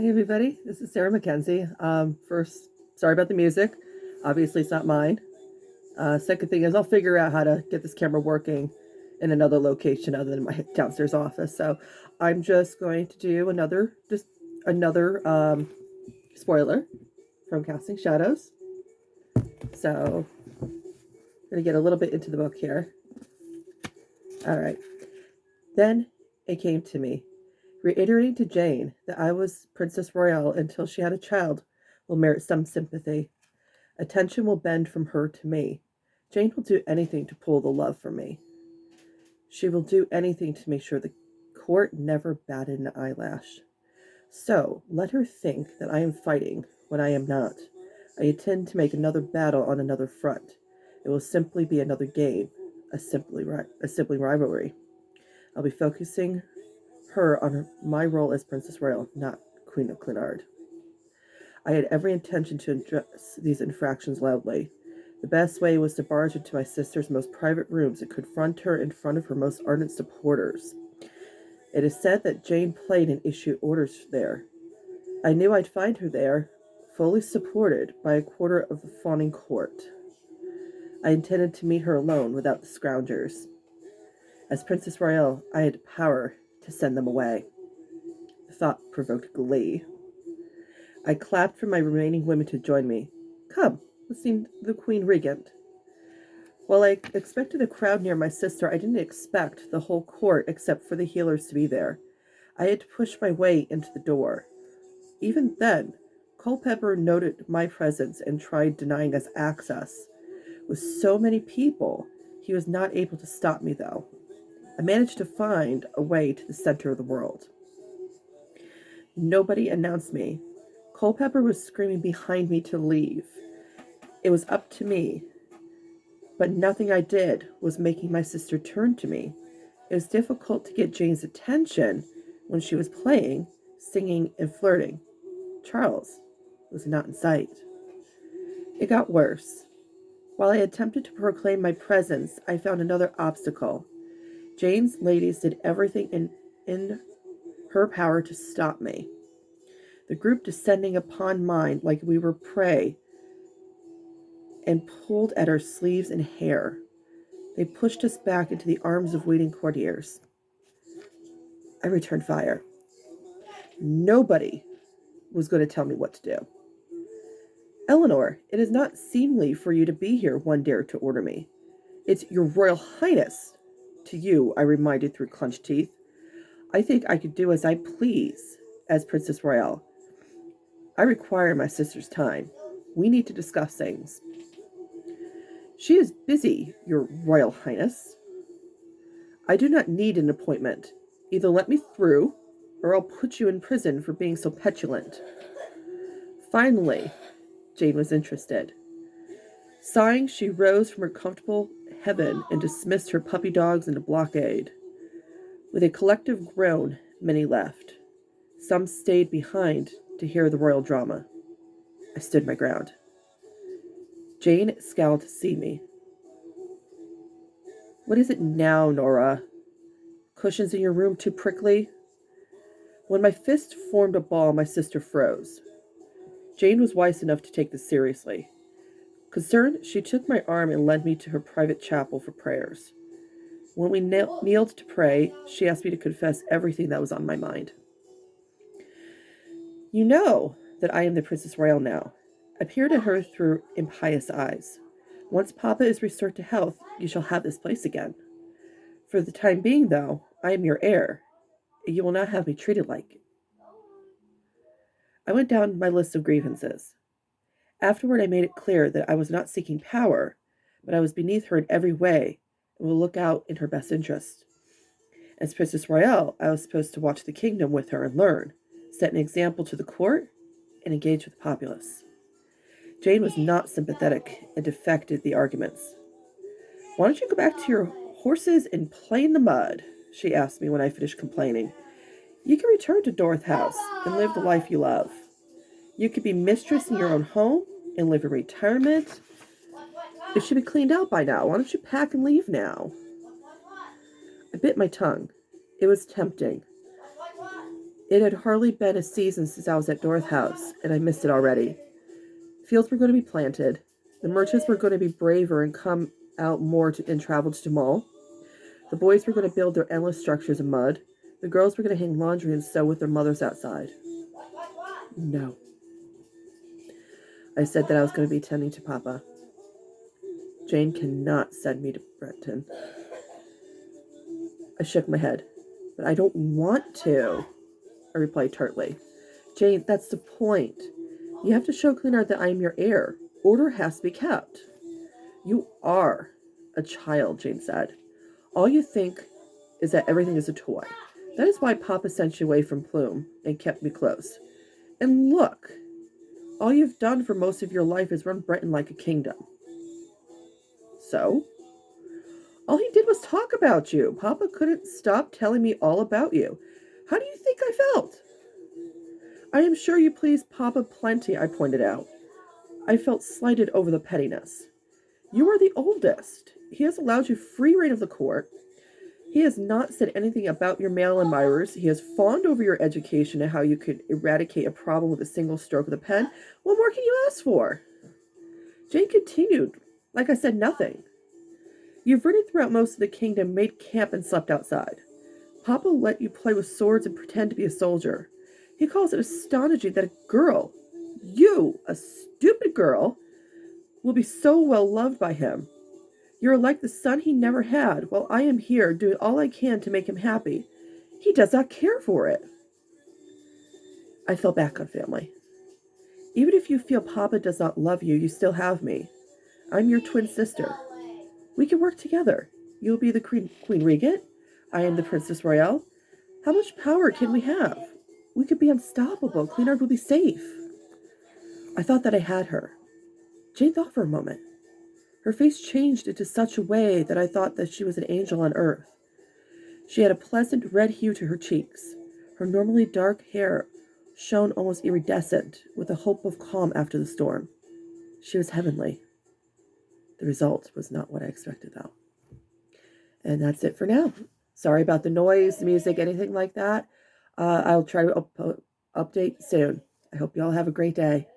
Hi, everybody. This is Sarah Mackenzie. First, sorry about the music. Obviously, it's not mine. Second thing is, I'll figure out how to get this camera working in another location other than my downstairs office. So, I'm just going to do another spoiler from Casting Shadows. So, I'm gonna get a little bit into the book here. All right. Then it came to me, reiterating to Jane that I was Princess Royale until she had a child will merit some sympathy. Attention will bend from her to me. Jane will do anything to pull the love from me. She will do anything to make sure the court never batted an eyelash. So let her think that I am fighting when I am not. I intend to make another battle on another front. It will simply be another game, a sibling rivalry. I'll be focusing her on my role as Princess Royal, not Queen of Clenard. I had every intention to address these infractions loudly. The best way was to barge into my sister's most private rooms and confront her in front of her most ardent supporters. It is said that Jane played and issued orders there. I knew I'd find her there, fully supported by a quarter of the fawning court. I intended to meet her alone without the scroungers. As Princess Royale, I had power to send them away. The thought provoked glee. I clapped for my remaining women to join me. Come, let's see the Queen Regent. While I expected a crowd near my sister, I didn't expect the whole court except for the healers to be there. I had to push my way into the door. Even then, Culpepper noted my presence and tried denying us access. With so many people, he was not able to stop me, though. I managed to find a way to the center of the world. Nobody announced me. Culpepper was screaming behind me to leave. It was up to me, but nothing I did was making my sister turn to me. It was difficult to get Jane's attention when she was playing, singing, and flirting. Charles was not in sight. It got worse. While I attempted to proclaim my presence, I found another obstacle. Jane's ladies did everything in her power to stop me. The group descending upon mine like we were prey and pulled at our sleeves and hair. They pushed us back into the arms of waiting courtiers. I returned fire. Nobody was going to tell me what to do. Eleanor, it is not seemly for you to be here, one dared to order me. It's your Royal Highness. To you, I reminded through clenched teeth. I think I could do as I please as Princess Royale. I require my sister's time. We need to discuss things. She is busy, your Royal Highness. I do not need an appointment. Either let me through, or I'll put you in prison for being so petulant. Finally, Jane was interested. Sighing, she rose from her comfortable heaven and dismissed her puppy dogs into blockade. With a collective groan, many left. Some stayed behind to hear the royal drama. I stood my ground. Jane scowled to see me. What is it now, Nora? Cushions in your room too prickly? When my fist formed a ball, my sister froze. Jane was wise enough to take this seriously. Concerned, she took my arm and led me to her private chapel for prayers. When we kneeled to pray, she asked me to confess everything that was on my mind. You know that I am the Princess Royale now. I peered at her through impious eyes. Once Papa is restored to health, you shall have this place again. For the time being, though, I am your heir. You will not have me treated like. I went down my list of grievances. Afterward, I made it clear that I was not seeking power, but I was beneath her in every way and will look out in her best interest. As Princess Royale, I was supposed to watch the kingdom with her and learn, set an example to the court, and engage with the populace. Jane was not sympathetic and defected the arguments. Why don't you go back to your horses and play in the mud? She asked me when I finished complaining. You can return to Dorth House and live the life you love. You could be mistress in your own home and live in retirement. It should be cleaned out by now. Why don't you pack and leave now? I bit my tongue. It was tempting. It had hardly been a season since I was at Dorth House, and I missed it already. Fields were going to be planted. The merchants were going to be braver and come out more and travel to Mall. The boys were going to build their endless structures of mud. The girls were going to hang laundry and sew with their mothers outside. No. I said that I was going to be tending to Papa. Jane cannot send me to Brenton. I shook my head. But I don't want to, I replied tartly. Jane, that's the point. You have to show Cleanard that I am your heir. Order has to be kept. You are a child, Jane said. All you think is that everything is a toy. That is why Papa sent you away from Plume and kept me close. And look, all you've done for most of your life is run Brenton like a kingdom. So? All he did was talk about you. Papa couldn't stop telling me all about you. How do you think I felt? I am sure you pleased Papa plenty, I pointed out. I felt slighted over the pettiness. You are the oldest. He has allowed you free rein of the court. He has not said anything about your male admirers. He has fawned over your education and how you could eradicate a problem with a single stroke of the pen. What more can you ask for? Jane continued, like I said nothing. You've ridden throughout most of the kingdom, made camp, and slept outside. Papa let you play with swords and pretend to be a soldier. He calls it astonishing that a girl, you, a stupid girl, will be so well loved by him. You're like the son he never had, while I am here doing all I can to make him happy. He does not care for it. I fell back on family. Even if you feel Papa does not love you, you still have me. I'm your twin sister. We can work together. You'll be the Queen Regent. I am the Princess Royale. How much power can we have? We could be unstoppable. Cleanard will be safe. I thought that I had her. Jane thought for a moment. Her face changed into such a way that I thought that she was an angel on earth. She had a pleasant red hue to her cheeks. Her normally dark hair shone almost iridescent, with a hope of calm after the storm. She was heavenly. The result was not what I expected, though. And that's it for now. Sorry about the noise, the music, anything like that. I'll try to update soon. I hope you all have a great day.